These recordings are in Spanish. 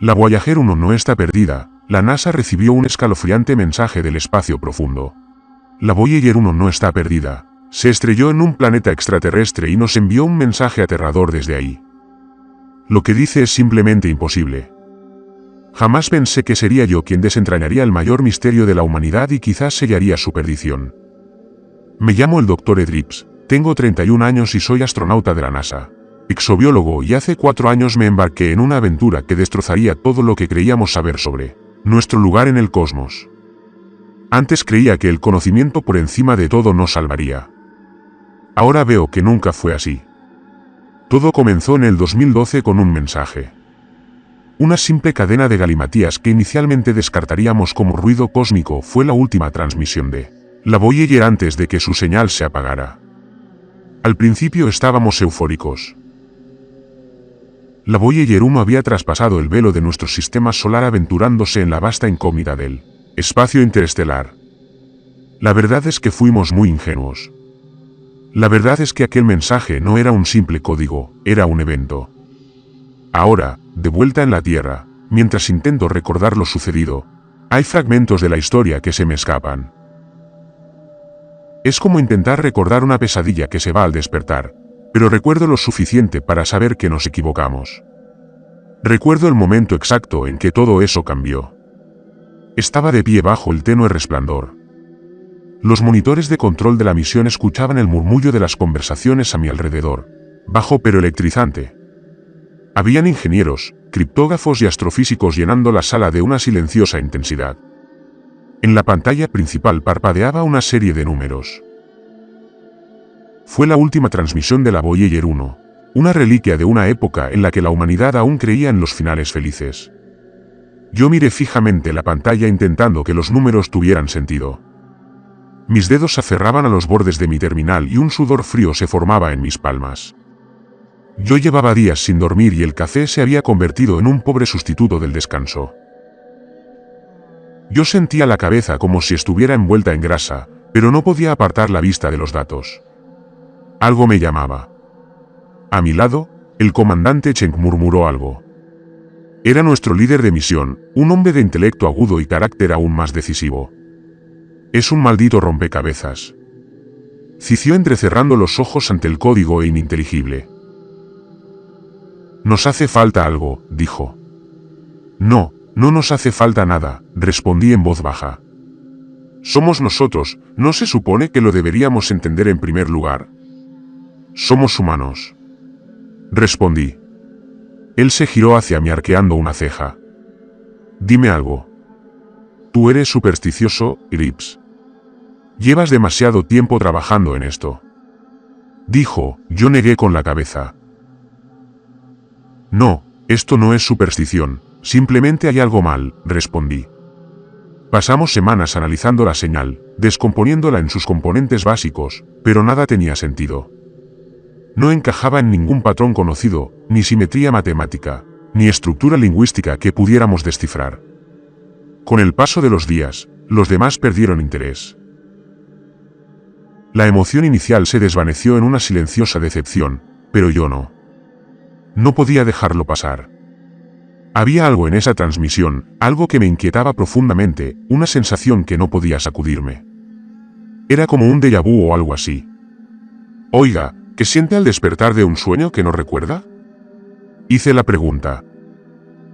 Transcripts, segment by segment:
La Voyager 1 no está perdida. La NASA recibió un escalofriante mensaje del espacio profundo. La Voyager 1 no está perdida. Se estrelló en un planeta extraterrestre y nos envió un mensaje aterrador desde ahí. Lo que dice es simplemente imposible. Jamás pensé que sería yo quien desentrañaría el mayor misterio de la humanidad y quizás sellaría su perdición. Me llamo el Dr. Edrips, tengo 31 años y soy astronauta de la NASA, exobiólogo, y hace 4 años me embarqué en una aventura que destrozaría todo lo que creíamos saber sobre nuestro lugar en el cosmos. Antes creía que el conocimiento por encima de todo nos salvaría. Ahora veo que nunca fue así. Todo comenzó en el 2012 con un mensaje. Una simple cadena de galimatías que inicialmente descartaríamos como ruido cósmico fue la última transmisión de la Voyager antes de que su señal se apagara. Al principio estábamos eufóricos. La Voyager 1 había traspasado el velo de nuestro sistema solar aventurándose en la vasta incógnita del espacio interestelar. La verdad es que fuimos muy ingenuos. La verdad es que aquel mensaje no era un simple código, era un evento. Ahora, de vuelta en la Tierra, mientras intento recordar lo sucedido, hay fragmentos de la historia que se me escapan. Es como intentar recordar una pesadilla que se va al despertar, pero recuerdo lo suficiente para saber que nos equivocamos. Recuerdo el momento exacto en que todo eso cambió. Estaba de pie bajo el tenue resplandor. Los monitores de control de la misión escuchaban el murmullo de las conversaciones a mi alrededor, bajo pero electrizante. Habían ingenieros, criptógrafos y astrofísicos llenando la sala de una silenciosa intensidad. En la pantalla principal parpadeaba una serie de números. Fue la última transmisión de la Voyager 1, una reliquia de una época en la que la humanidad aún creía en los finales felices. Yo miré fijamente la pantalla intentando que los números tuvieran sentido. Mis dedos se aferraban a los bordes de mi terminal y un sudor frío se formaba en mis palmas. Yo llevaba días sin dormir y el café se había convertido en un pobre sustituto del descanso. Yo sentía la cabeza como si estuviera envuelta en grasa, pero no podía apartar la vista de los datos. Algo me llamaba. A mi lado, el comandante Cheng murmuró algo. Era nuestro líder de misión, un hombre de intelecto agudo y carácter aún más decisivo. Es un maldito rompecabezas. Cició entrecerrando los ojos ante el código ininteligible. Nos hace falta algo, dijo. No, no nos hace falta nada, respondí en voz baja. Somos nosotros, ¿no se supone que lo deberíamos entender en primer lugar? Somos humanos. Respondí. Él se giró hacia mí arqueando una ceja. Dime algo. Tú eres supersticioso, Edrips. Llevas demasiado tiempo trabajando en esto. Dijo, yo negué con la cabeza. No, esto no es superstición, simplemente hay algo mal, respondí. Pasamos semanas analizando la señal, descomponiéndola en sus componentes básicos, pero nada tenía sentido. No encajaba en ningún patrón conocido, ni simetría matemática, ni estructura lingüística que pudiéramos descifrar. Con el paso de los días, los demás perdieron interés. La emoción inicial se desvaneció en una silenciosa decepción, pero yo no. No podía dejarlo pasar. Había algo en esa transmisión, algo que me inquietaba profundamente, una sensación que no podía sacudirme. Era como un déjà vu o algo así. Oiga, ¿qué siente al despertar de un sueño que no recuerda? Hice la pregunta.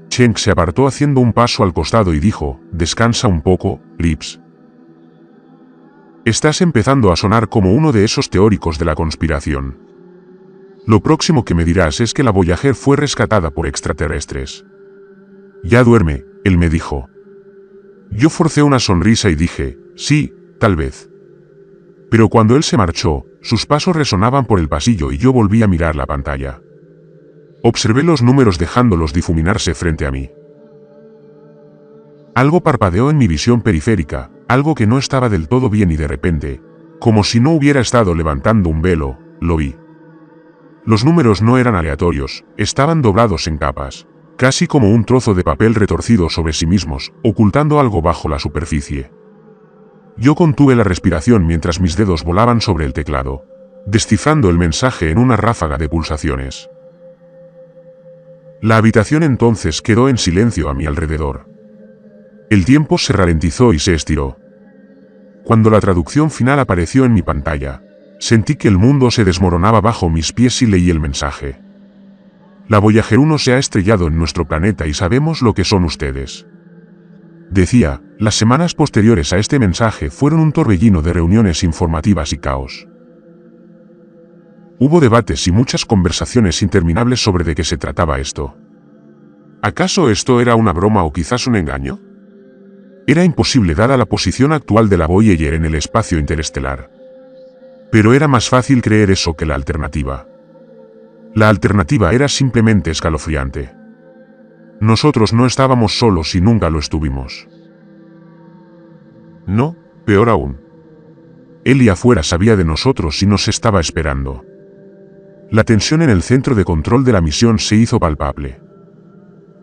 Cheng se apartó haciendo un paso al costado y dijo, descansa un poco, Edrips. Estás empezando a sonar como uno de esos teóricos de la conspiración. Lo próximo que me dirás es que la Voyager fue rescatada por extraterrestres. Ya duerme, él me dijo. Yo forcé una sonrisa y dije, sí, tal vez. Pero cuando él se marchó, sus pasos resonaban por el pasillo y yo volví a mirar la pantalla. Observé los números dejándolos difuminarse frente a mí. Algo parpadeó en mi visión periférica, algo que no estaba del todo bien y de repente, como si no hubiera estado levantando un velo, lo vi. Los números no eran aleatorios, estaban doblados en capas, casi como un trozo de papel retorcido sobre sí mismos, ocultando algo bajo la superficie. Yo contuve la respiración mientras mis dedos volaban sobre el teclado, descifrando el mensaje en una ráfaga de pulsaciones. La habitación entonces quedó en silencio a mi alrededor. El tiempo se ralentizó y se estiró. Cuando la traducción final apareció en mi pantalla, sentí que el mundo se desmoronaba bajo mis pies y leí el mensaje. La Voyager 1 se ha estrellado en nuestro planeta y sabemos lo que son ustedes. Decía, las semanas posteriores a este mensaje fueron un torbellino de reuniones informativas y caos. Hubo debates y muchas conversaciones interminables sobre de qué se trataba esto. ¿Acaso esto era una broma o quizás un engaño? Era imposible dada la posición actual de la Voyager en el espacio interestelar. Pero era más fácil creer eso que la alternativa. La alternativa era simplemente escalofriante. Nosotros no estábamos solos y nunca lo estuvimos. No, peor aún. Él y afuera sabía de nosotros y nos estaba esperando. La tensión en el centro de control de la misión se hizo palpable.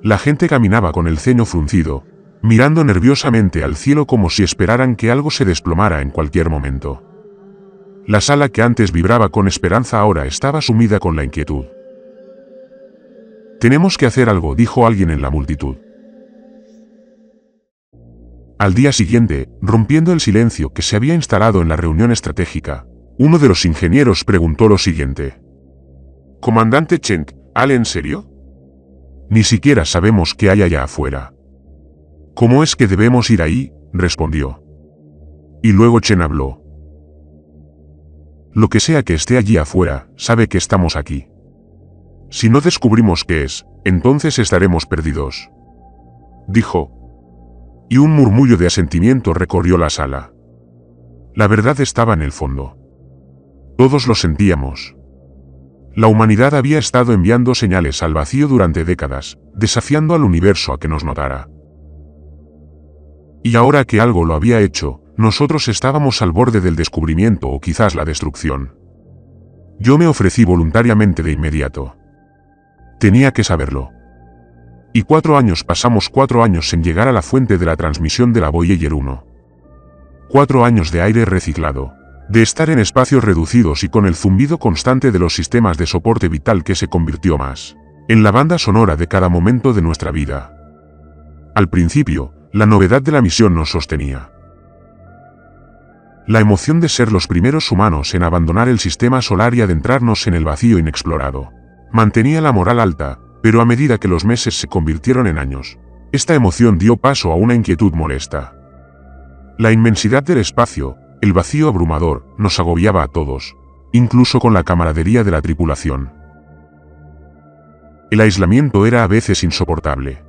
La gente caminaba con el ceño fruncido, mirando nerviosamente al cielo como si esperaran que algo se desplomara en cualquier momento. La sala que antes vibraba con esperanza ahora estaba sumida con la inquietud. «Tenemos que hacer algo», dijo alguien en la multitud. Al día siguiente, rompiendo el silencio que se había instalado en la reunión estratégica, uno de los ingenieros preguntó lo siguiente. «Comandante Chen, ¿Ale en serio? Ni siquiera sabemos qué hay allá afuera». «¿Cómo es que debemos ir ahí?», respondió. Y luego Chen habló. «Lo que sea que esté allí afuera, sabe que estamos aquí. Si no descubrimos qué es, entonces estaremos perdidos», dijo. Y un murmullo de asentimiento recorrió la sala. La verdad estaba en el fondo. Todos lo sentíamos. La humanidad había estado enviando señales al vacío durante décadas, desafiando al universo a que nos notara. Y ahora que algo lo había hecho, nosotros estábamos al borde del descubrimiento o quizás la destrucción. Yo me ofrecí voluntariamente de inmediato. Tenía que saberlo. Y 4 años pasamos 4 años en llegar a la fuente de la transmisión de la Voyager 1. 4 años de aire reciclado. De estar en espacios reducidos y con el zumbido constante de los sistemas de soporte vital que se convirtió más en la banda sonora de cada momento de nuestra vida. Al principio, la novedad de la misión nos sostenía. La emoción de ser los primeros humanos en abandonar el sistema solar y adentrarnos en el vacío inexplorado mantenía la moral alta, pero a medida que los meses se convirtieron en años, esta emoción dio paso a una inquietud molesta. La inmensidad del espacio, el vacío abrumador, nos agobiaba a todos, incluso con la camaradería de la tripulación. El aislamiento era a veces insoportable.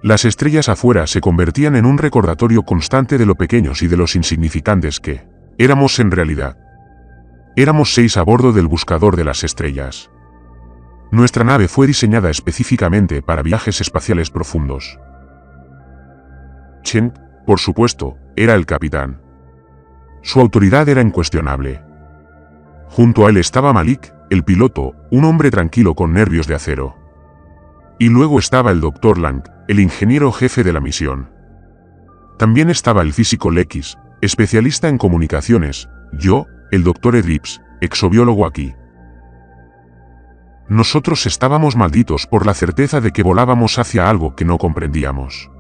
Las estrellas afuera se convertían en un recordatorio constante de lo pequeños y de los insignificantes que éramos en realidad. Éramos 6 a bordo del buscador de las estrellas. Nuestra nave fue diseñada específicamente para viajes espaciales profundos. Chen, por supuesto, era el capitán. Su autoridad era incuestionable. Junto a él estaba Malik, el piloto, un hombre tranquilo con nervios de acero. Y luego estaba el Dr. Lang, el ingeniero jefe de la misión. También estaba el físico Lekis, especialista en comunicaciones, yo, el Dr. Edrips, exobiólogo aquí. Nosotros estábamos malditos por la certeza de que volábamos hacia algo que no comprendíamos.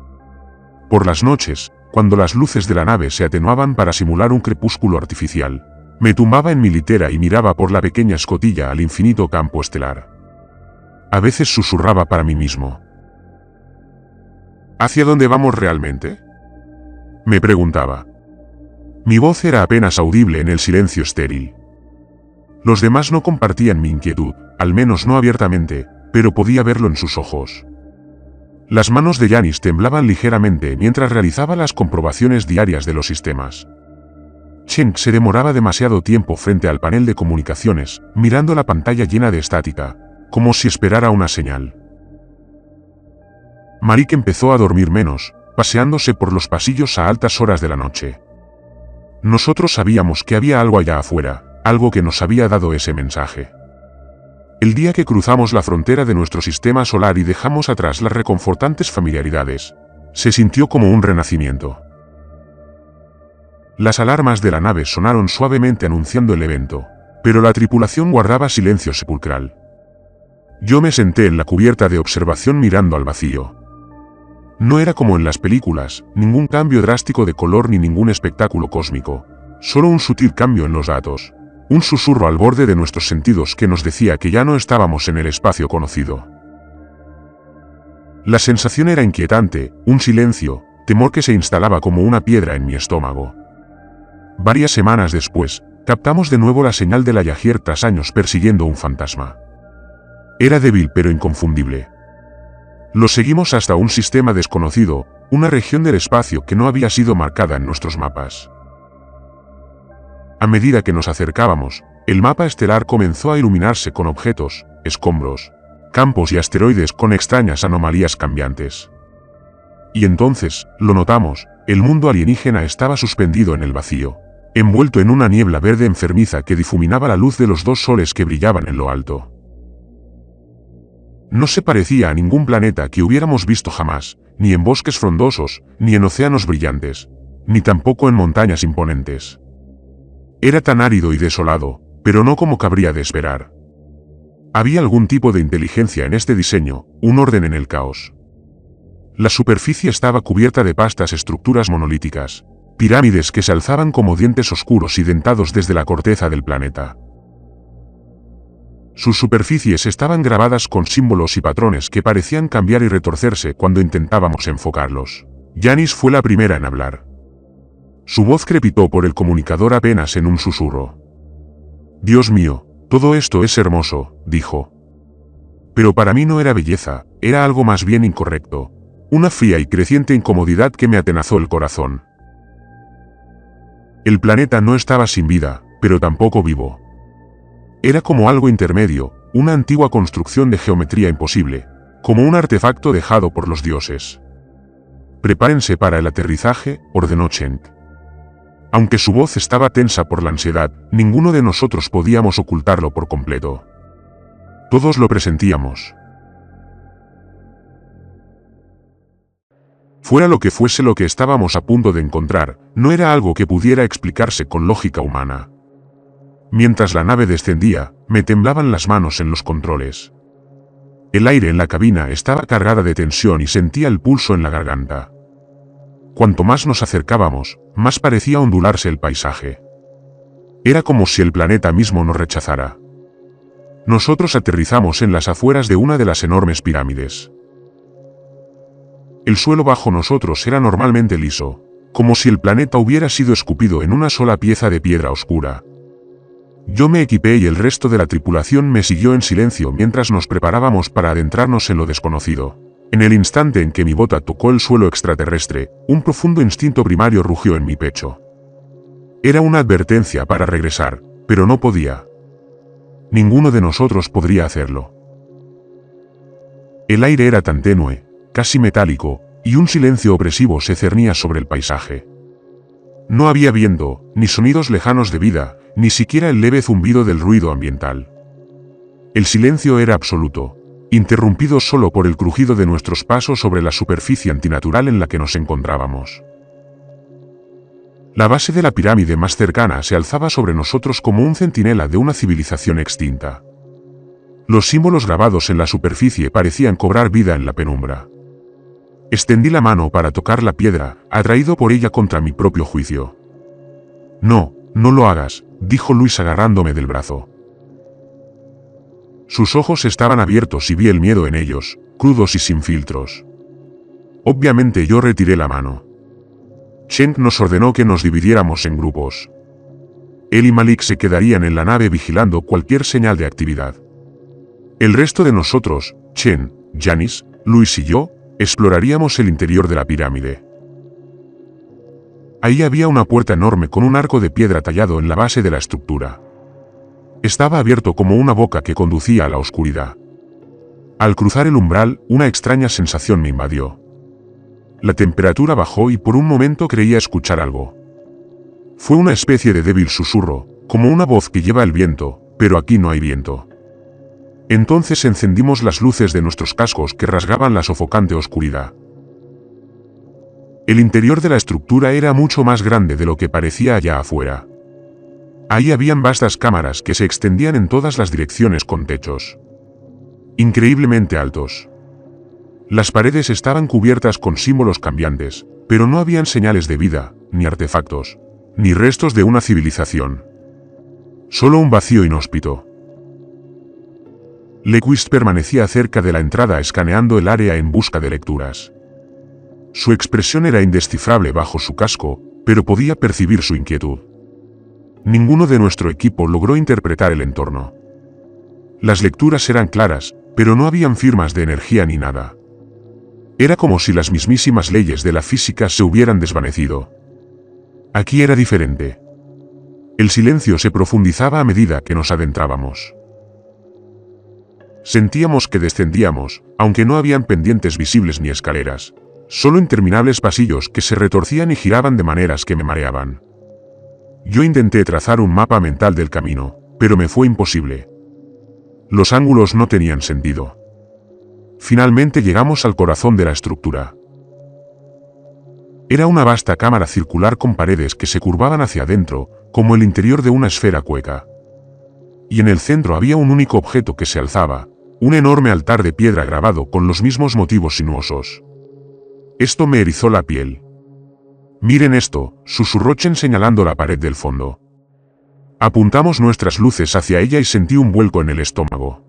Por las noches, cuando las luces de la nave se atenuaban para simular un crepúsculo artificial, me tumbaba en mi litera y miraba por la pequeña escotilla al infinito campo estelar. A veces susurraba para mí mismo. ¿Hacia dónde vamos realmente?, me preguntaba. Mi voz era apenas audible en el silencio estéril. Los demás no compartían mi inquietud, al menos no abiertamente, pero podía verlo en sus ojos. Las manos de Yanis temblaban ligeramente mientras realizaba las comprobaciones diarias de los sistemas. Chen se demoraba demasiado tiempo frente al panel de comunicaciones, mirando la pantalla llena de estática, como si esperara una señal. Malik empezó a dormir menos, paseándose por los pasillos a altas horas de la noche. Nosotros sabíamos que había algo allá afuera, algo que nos había dado ese mensaje. El día que cruzamos la frontera de nuestro sistema solar y dejamos atrás las reconfortantes familiaridades, se sintió como un renacimiento. Las alarmas de la nave sonaron suavemente anunciando el evento, pero la tripulación guardaba silencio sepulcral. Yo me senté en la cubierta de observación mirando al vacío. No era como en las películas, ningún cambio drástico de color ni ningún espectáculo cósmico. Solo un sutil cambio en los datos. Un susurro al borde de nuestros sentidos que nos decía que ya no estábamos en el espacio conocido. La sensación era inquietante, un silencio, temor que se instalaba como una piedra en mi estómago. Varias semanas después, captamos de nuevo la señal de la Yajier tras años persiguiendo un fantasma. Era débil pero inconfundible. Lo seguimos hasta un sistema desconocido, una región del espacio que no había sido marcada en nuestros mapas. A medida que nos acercábamos, el mapa estelar comenzó a iluminarse con objetos, escombros, campos y asteroides con extrañas anomalías cambiantes. Y entonces, lo notamos, el mundo alienígena estaba suspendido en el vacío, envuelto en una niebla verde enfermiza que difuminaba la luz de los dos soles que brillaban en lo alto. No se parecía a ningún planeta que hubiéramos visto jamás, ni en bosques frondosos, ni en océanos brillantes, ni tampoco en montañas imponentes. Era tan árido y desolado, pero no como cabría de esperar. Había algún tipo de inteligencia en este diseño, un orden en el caos. La superficie estaba cubierta de vastas estructuras monolíticas, pirámides que se alzaban como dientes oscuros y dentados desde la corteza del planeta. Sus superficies estaban grabadas con símbolos y patrones que parecían cambiar y retorcerse cuando intentábamos enfocarlos. Janice fue la primera en hablar. Su voz crepitó por el comunicador apenas en un susurro. «Dios mío, todo esto es hermoso», dijo. Pero para mí no era belleza, era algo más bien incorrecto. Una fría y creciente incomodidad que me atenazó el corazón. El planeta no estaba sin vida, pero tampoco vivo. Era como algo intermedio, una antigua construcción de geometría imposible, como un artefacto dejado por los dioses. «Prepárense para el aterrizaje», ordenó Cheng. Aunque su voz estaba tensa por la ansiedad, ninguno de nosotros podíamos ocultarlo por completo. Todos lo presentíamos. Fuera lo que fuese lo que estábamos a punto de encontrar, no era algo que pudiera explicarse con lógica humana. Mientras la nave descendía, me temblaban las manos en los controles. El aire en la cabina estaba cargada de tensión y sentía el pulso en la garganta. Cuanto más nos acercábamos, más parecía ondularse el paisaje. Era como si el planeta mismo nos rechazara. Nosotros aterrizamos en las afueras de una de las enormes pirámides. El suelo bajo nosotros era normalmente liso, como si el planeta hubiera sido escupido en una sola pieza de piedra oscura. Yo me equipé y el resto de la tripulación me siguió en silencio mientras nos preparábamos para adentrarnos en lo desconocido. En el instante en que mi bota tocó el suelo extraterrestre, un profundo instinto primario rugió en mi pecho. Era una advertencia para regresar, pero no podía. Ninguno de nosotros podría hacerlo. El aire era tan tenue, casi metálico, y un silencio opresivo se cernía sobre el paisaje. No había viento, ni sonidos lejanos de vida, ni siquiera el leve zumbido del ruido ambiental. El silencio era absoluto, interrumpido solo por el crujido de nuestros pasos sobre la superficie antinatural en la que nos encontrábamos. La base de la pirámide más cercana se alzaba sobre nosotros como un centinela de una civilización extinta. Los símbolos grabados en la superficie parecían cobrar vida en la penumbra. Extendí la mano para tocar la piedra, atraído por ella contra mi propio juicio. «No, no lo hagas», dijo Luis agarrándome del brazo. Sus ojos estaban abiertos y vi el miedo en ellos, crudos y sin filtros. Obviamente yo retiré la mano. Cheng nos ordenó que nos dividiéramos en grupos. Él y Malik se quedarían en la nave vigilando cualquier señal de actividad. El resto de nosotros, Cheng, Janice, Luis y yo, exploraríamos el interior de la pirámide. Ahí había una puerta enorme con un arco de piedra tallado en la base de la estructura. Estaba abierto como una boca que conducía a la oscuridad. Al cruzar el umbral, una extraña sensación me invadió. La temperatura bajó y por un momento creía escuchar algo. Fue una especie de débil susurro, como una voz que lleva el viento, pero aquí no hay viento. Entonces encendimos las luces de nuestros cascos que rasgaban la sofocante oscuridad. El interior de la estructura era mucho más grande de lo que parecía allá afuera. Ahí habían vastas cámaras que se extendían en todas las direcciones con techos. increíblemente altos. Las paredes estaban cubiertas con símbolos cambiantes, pero no habían señales de vida, ni artefactos, ni restos de una civilización. Solo un vacío inhóspito. Lequist permanecía cerca de la entrada escaneando el área en busca de lecturas. Su expresión era indescifrable bajo su casco, pero podía percibir su inquietud. Ninguno de nuestro equipo logró interpretar el entorno. Las lecturas eran claras, pero no habían firmas de energía ni nada. Era como si las mismísimas leyes de la física se hubieran desvanecido. Aquí era diferente. El silencio se profundizaba a medida que nos adentrábamos. Sentíamos que descendíamos, aunque no habían pendientes visibles ni escaleras, solo interminables pasillos que se retorcían y giraban de maneras que me mareaban. Yo intenté trazar un mapa mental del camino, pero me fue imposible. Los ángulos no tenían sentido. Finalmente llegamos al corazón de la estructura. Era una vasta cámara circular con paredes que se curvaban hacia adentro, como el interior de una esfera hueca. Y en el centro había un único objeto que se alzaba, un enorme altar de piedra grabado con los mismos motivos sinuosos. Esto me erizó la piel. «Miren esto», susurró Chen señalando la pared del fondo. Apuntamos nuestras luces hacia ella y sentí un vuelco en el estómago.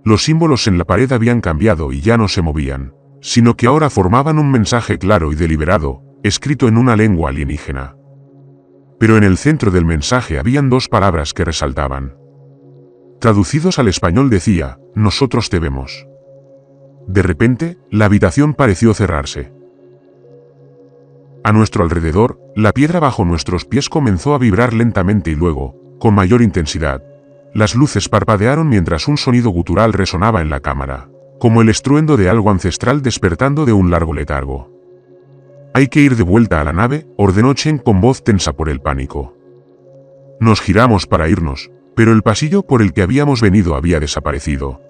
Los símbolos en la pared habían cambiado y ya no se movían, sino que ahora formaban un mensaje claro y deliberado, escrito en una lengua alienígena. Pero en el centro del mensaje habían dos palabras que resaltaban. Traducidos al español decía, «Nosotros te vemos». De repente, la habitación pareció cerrarse. A nuestro alrededor, la piedra bajo nuestros pies comenzó a vibrar lentamente y luego, con mayor intensidad. Las luces parpadearon mientras un sonido gutural resonaba en la cámara, como el estruendo de algo ancestral despertando de un largo letargo. «Hay que ir de vuelta a la nave», ordenó Chen con voz tensa por el pánico. Nos giramos para irnos, pero el pasillo por el que habíamos venido había desaparecido.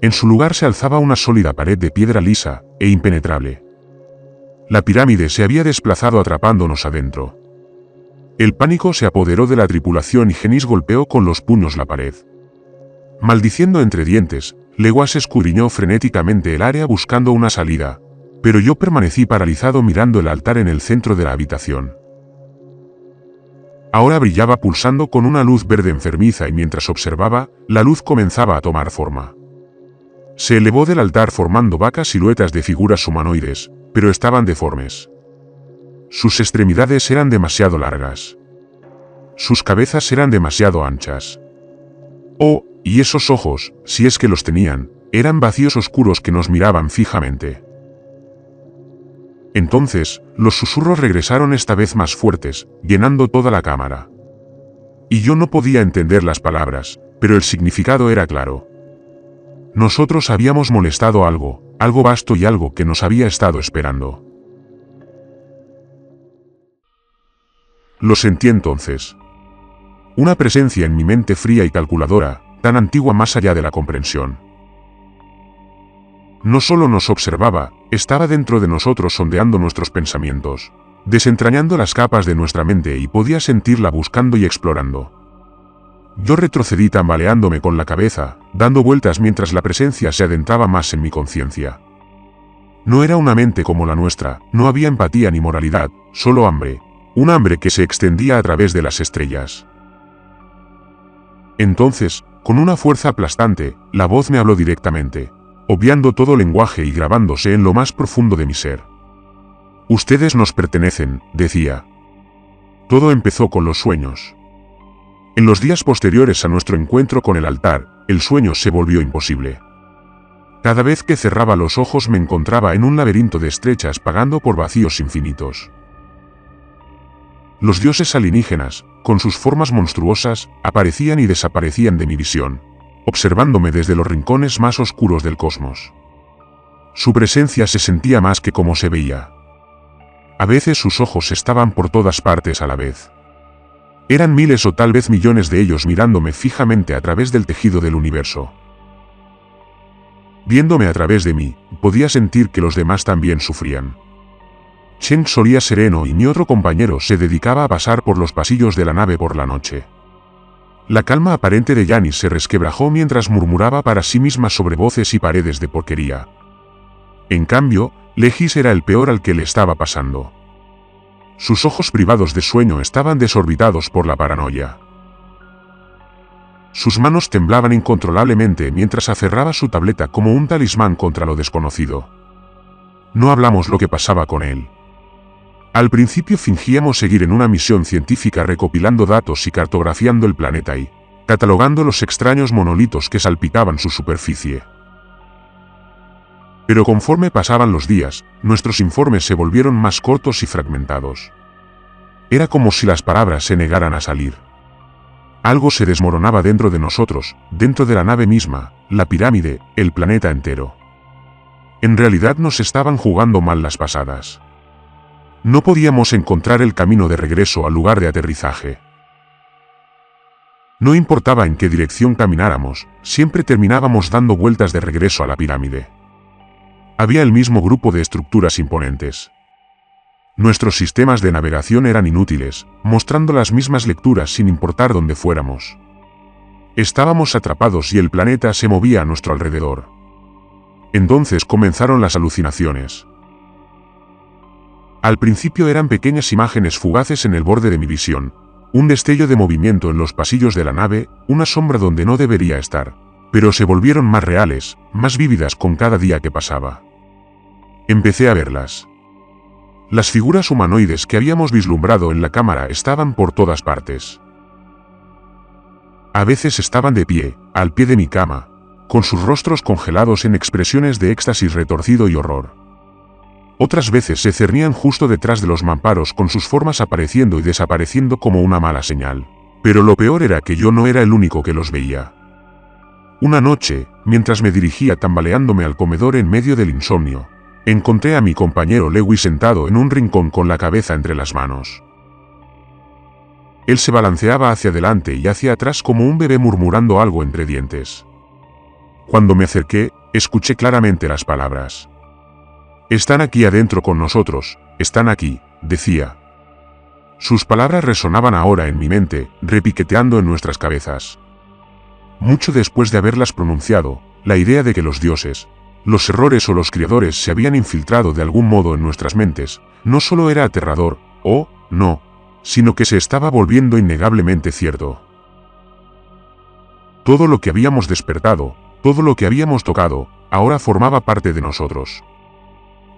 En su lugar se alzaba una sólida pared de piedra lisa e impenetrable. La pirámide se había desplazado atrapándonos adentro. El pánico se apoderó de la tripulación y Genis golpeó con los puños la pared. Maldiciendo entre dientes, Leguas escudriñó frenéticamente el área buscando una salida, pero yo permanecí paralizado mirando el altar en el centro de la habitación. Ahora brillaba pulsando con una luz verde enfermiza y mientras observaba, la luz comenzaba a tomar forma. Se elevó del altar formando vacas siluetas de figuras humanoides, pero estaban deformes. Sus extremidades eran demasiado largas. Sus cabezas eran demasiado anchas. Oh, y esos ojos, si es que los tenían, eran vacíos oscuros que nos miraban fijamente. Entonces, los susurros regresaron esta vez más fuertes, llenando toda la cámara. Y yo no podía entender las palabras, pero el significado era claro. Nosotros habíamos molestado algo vasto y algo que nos había estado esperando. Lo sentí entonces. Una presencia en mi mente fría y calculadora, tan antigua más allá de la comprensión. No solo nos observaba, estaba dentro de nosotros sondeando nuestros pensamientos, desentrañando las capas de nuestra mente y podía sentirla buscando y explorando. Yo retrocedí tambaleándome con la cabeza, dando vueltas mientras la presencia se adentraba más en mi conciencia. No era una mente como la nuestra, no había empatía ni moralidad, solo hambre, un hambre que se extendía a través de las estrellas. Entonces, con una fuerza aplastante, la voz me habló directamente, obviando todo lenguaje y grabándose en lo más profundo de mi ser. «Ustedes nos pertenecen», decía. Todo empezó con los sueños. En los días posteriores a nuestro encuentro con el altar, el sueño se volvió imposible. Cada vez que cerraba los ojos me encontraba en un laberinto de estrechas pagando por vacíos infinitos. Los dioses alienígenas, con sus formas monstruosas, aparecían y desaparecían de mi visión, observándome desde los rincones más oscuros del cosmos. Su presencia se sentía más que como se veía. A veces sus ojos estaban por todas partes a la vez. Eran miles o tal vez millones de ellos mirándome fijamente a través del tejido del universo. Viéndome a través de mí, podía sentir que los demás también sufrían. Chen solía sereno y mi otro compañero se dedicaba a pasar por los pasillos de la nave por la noche. La calma aparente de Yanis se resquebrajó mientras murmuraba para sí misma sobre voces y paredes de porquería. En cambio, Legis era el peor al que le estaba pasando. Sus ojos privados de sueño estaban desorbitados por la paranoia. Sus manos temblaban incontrolablemente mientras aferraba su tableta como un talismán contra lo desconocido. No hablamos lo que pasaba con él. Al principio fingíamos seguir en una misión científica recopilando datos y cartografiando el planeta y catalogando los extraños monolitos que salpicaban su superficie. Pero conforme pasaban los días, nuestros informes se volvieron más cortos y fragmentados. Era como si las palabras se negaran a salir. Algo se desmoronaba dentro de nosotros, dentro de la nave misma, la pirámide, el planeta entero. En realidad nos estaban jugando mal las pasadas. No podíamos encontrar el camino de regreso al lugar de aterrizaje. No importaba en qué dirección camináramos, siempre terminábamos dando vueltas de regreso a la pirámide. Había el mismo grupo de estructuras imponentes. Nuestros sistemas de navegación eran inútiles, mostrando las mismas lecturas sin importar dónde fuéramos. Estábamos atrapados y el planeta se movía a nuestro alrededor. Entonces comenzaron las alucinaciones. Al principio eran pequeñas imágenes fugaces en el borde de mi visión, un destello de movimiento en los pasillos de la nave, una sombra donde no debería estar, pero se volvieron más reales, más vívidas con cada día que pasaba. Empecé a verlas. Las figuras humanoides que habíamos vislumbrado en la cámara estaban por todas partes. A veces estaban de pie, al pie de mi cama, con sus rostros congelados en expresiones de éxtasis retorcido y horror. Otras veces se cernían justo detrás de los mamparos con sus formas apareciendo y desapareciendo como una mala señal. Pero lo peor era que yo no era el único que los veía. Una noche, mientras me dirigía tambaleándome al comedor en medio del insomnio, encontré a mi compañero Lewis sentado en un rincón con la cabeza entre las manos. Él se balanceaba hacia adelante y hacia atrás como un bebé murmurando algo entre dientes. Cuando me acerqué, escuché claramente las palabras. «Están aquí adentro con nosotros, están aquí», decía. Sus palabras resonaban ahora en mi mente, repiqueteando en nuestras cabezas. Mucho después de haberlas pronunciado, la idea de que los dioses, los errores o los criadores se habían infiltrado de algún modo en nuestras mentes, no solo era aterrador, no, sino que se estaba volviendo innegablemente cierto. Todo lo que habíamos despertado, todo lo que habíamos tocado, ahora formaba parte de nosotros.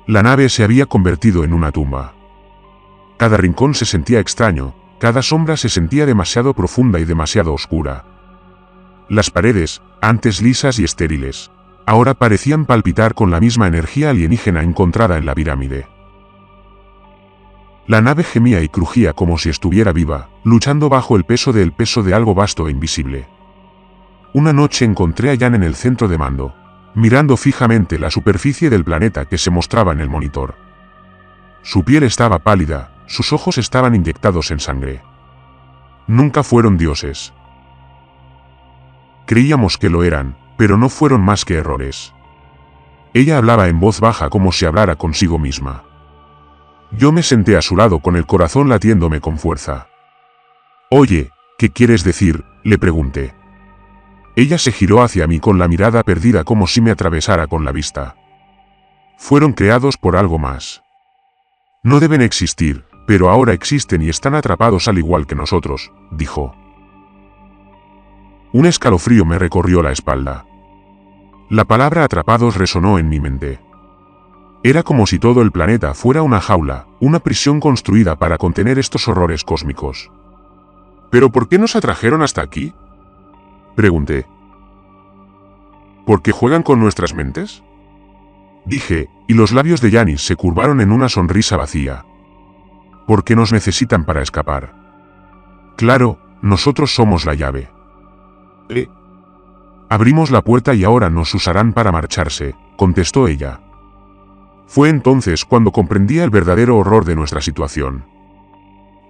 La nave se había convertido en una tumba. Cada rincón se sentía extraño, cada sombra se sentía demasiado profunda y demasiado oscura. Las paredes, antes lisas y estériles, ahora parecían palpitar con la misma energía alienígena encontrada en la pirámide. La nave gemía y crujía como si estuviera viva, luchando bajo el peso de algo vasto e invisible. Una noche encontré a Jan en el centro de mando, mirando fijamente la superficie del planeta que se mostraba en el monitor. Su piel estaba pálida, sus ojos estaban inyectados en sangre. Nunca fueron dioses. Creíamos que lo eran, pero no fueron más que errores. Ella hablaba en voz baja como si hablara consigo misma. Yo me senté a su lado con el corazón latiéndome con fuerza. «Oye, ¿qué quieres decir?», le pregunté. Ella se giró hacia mí con la mirada perdida como si me atravesara con la vista. «Fueron creados por algo más. No deben existir, pero ahora existen y están atrapados al igual que nosotros», dijo. Un escalofrío me recorrió la espalda. La palabra atrapados resonó en mi mente. Era como si todo el planeta fuera una jaula, una prisión construida para contener estos horrores cósmicos. «¿Pero por qué nos atrajeron hasta aquí?», pregunté. «¿Por qué juegan con nuestras mentes?», dije, y los labios de Yanis se curvaron en una sonrisa vacía. «¿Por qué nos necesitan para escapar? Claro, nosotros somos la llave. Abrimos la puerta y ahora nos usarán para marcharse», contestó ella. Fue entonces cuando comprendía el verdadero horror de nuestra situación.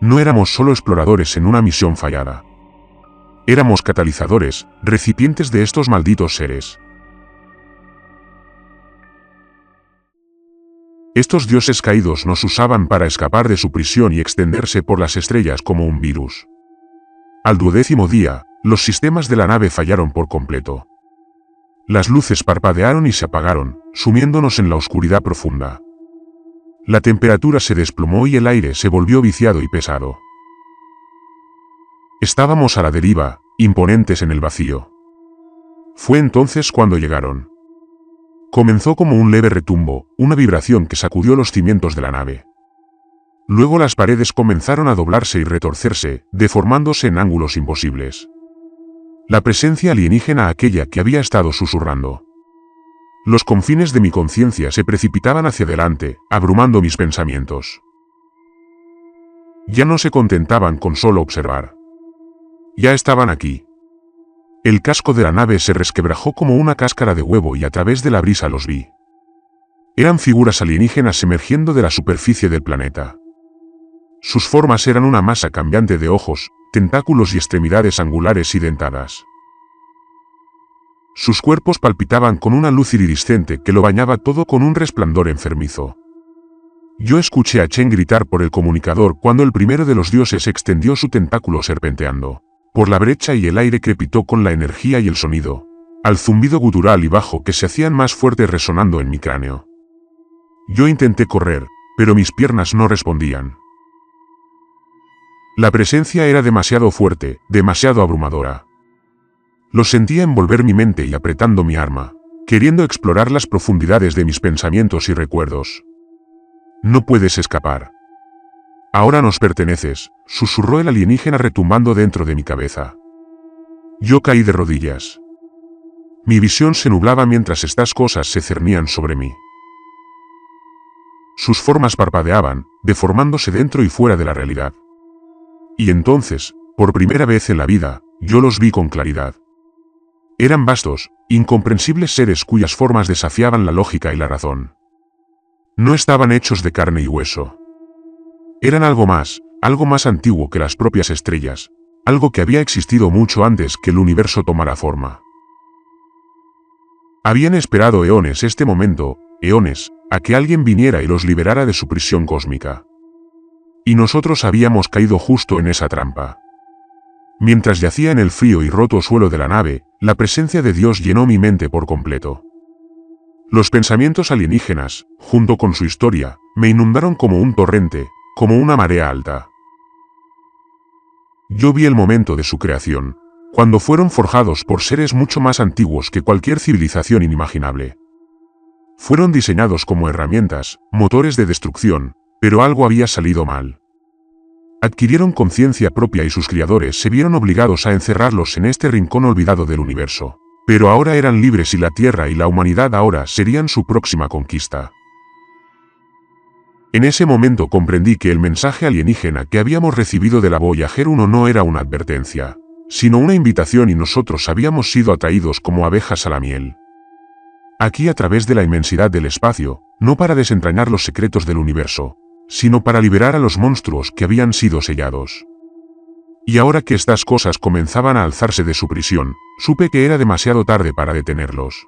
No éramos solo exploradores en una misión fallada. Éramos catalizadores, recipientes de estos malditos seres. Estos dioses caídos nos usaban para escapar de su prisión y extenderse por las estrellas como un virus. Al 12º día, los sistemas de la nave fallaron por completo. Las luces parpadearon y se apagaron, sumiéndonos en la oscuridad profunda. La temperatura se desplomó y el aire se volvió viciado y pesado. Estábamos a la deriva, imponentes en el vacío. Fue entonces cuando llegaron. Comenzó como un leve retumbo, una vibración que sacudió los cimientos de la nave. Luego las paredes comenzaron a doblarse y retorcerse, deformándose en ángulos imposibles. La presencia alienígena aquella que había estado susurrando. Los confines de mi conciencia se precipitaban hacia adelante, abrumando mis pensamientos. Ya no se contentaban con solo observar. Ya estaban aquí. El casco de la nave se resquebrajó como una cáscara de huevo y a través de la brisa los vi. Eran figuras alienígenas emergiendo de la superficie del planeta. Sus formas eran una masa cambiante de ojos, tentáculos y extremidades angulares y dentadas. Sus cuerpos palpitaban con una luz iridiscente que lo bañaba todo con un resplandor enfermizo. Yo escuché a Chen gritar por el comunicador cuando el primero de los dioses extendió su tentáculo serpenteando por la brecha y el aire crepitó con la energía y el sonido, al zumbido gutural y bajo que se hacían más fuertes resonando en mi cráneo. Yo intenté correr, pero mis piernas no respondían. La presencia era demasiado fuerte, demasiado abrumadora. Lo sentía envolver mi mente y apretando mi arma, queriendo explorar las profundidades de mis pensamientos y recuerdos. No puedes escapar. Ahora nos perteneces, susurró el alienígena retumbando dentro de mi cabeza. Yo caí de rodillas. Mi visión se nublaba mientras estas cosas se cernían sobre mí. Sus formas parpadeaban, deformándose dentro y fuera de la realidad. Y entonces, por primera vez en la vida, yo los vi con claridad. Eran vastos, incomprensibles seres cuyas formas desafiaban la lógica y la razón. No estaban hechos de carne y hueso. Eran algo más antiguo que las propias estrellas, algo que había existido mucho antes que el universo tomara forma. Habían esperado eones este momento, eones, a que alguien viniera y los liberara de su prisión cósmica. Y nosotros habíamos caído justo en esa trampa. Mientras yacía en el frío y roto suelo de la nave, la presencia de Dios llenó mi mente por completo. Los pensamientos alienígenas, junto con su historia, me inundaron como un torrente, como una marea alta. Yo vi el momento de su creación, cuando fueron forjados por seres mucho más antiguos que cualquier civilización inimaginable. Fueron diseñados como herramientas, motores de destrucción, pero algo había salido mal. Adquirieron conciencia propia y sus criadores se vieron obligados a encerrarlos en este rincón olvidado del universo. Pero ahora eran libres y la Tierra y la humanidad ahora serían su próxima conquista. En ese momento comprendí que el mensaje alienígena que habíamos recibido de la Voyager 1 no era una advertencia, sino una invitación y nosotros habíamos sido atraídos como abejas a la miel. Aquí a través de la inmensidad del espacio, no para desentrañar los secretos del universo, sino para liberar a los monstruos que habían sido sellados. Y ahora que estas cosas comenzaban a alzarse de su prisión, supe que era demasiado tarde para detenerlos.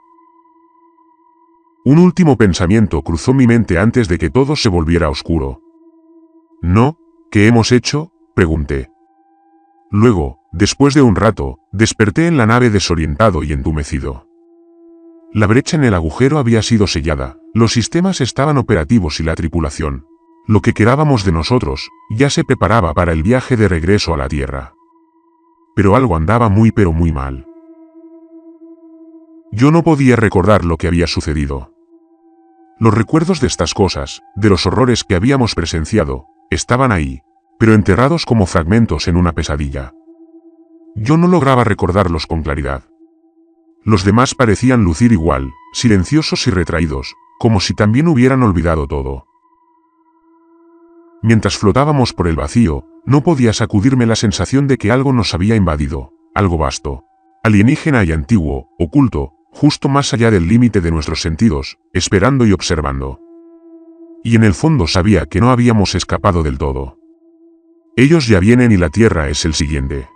Un último pensamiento cruzó mi mente antes de que todo se volviera oscuro. ¿No? ¿Qué hemos hecho?, pregunté. Luego, después de un rato, desperté en la nave desorientado y entumecido. La brecha en el agujero había sido sellada, los sistemas estaban operativos y la tripulación, lo que quedábamos de nosotros, ya se preparaba para el viaje de regreso a la Tierra. Pero algo andaba muy mal. Yo no podía recordar lo que había sucedido. Los recuerdos de estas cosas, de los horrores que habíamos presenciado, estaban ahí, pero enterrados como fragmentos en una pesadilla. Yo no lograba recordarlos con claridad. Los demás parecían lucir igual, silenciosos y retraídos, como si también hubieran olvidado todo. Mientras flotábamos por el vacío, no podía sacudirme la sensación de que algo nos había invadido, algo vasto, alienígena y antiguo, oculto, justo más allá del límite de nuestros sentidos, esperando y observando. Y en el fondo sabía que no habíamos escapado del todo. Ellos ya vienen y la Tierra es el siguiente.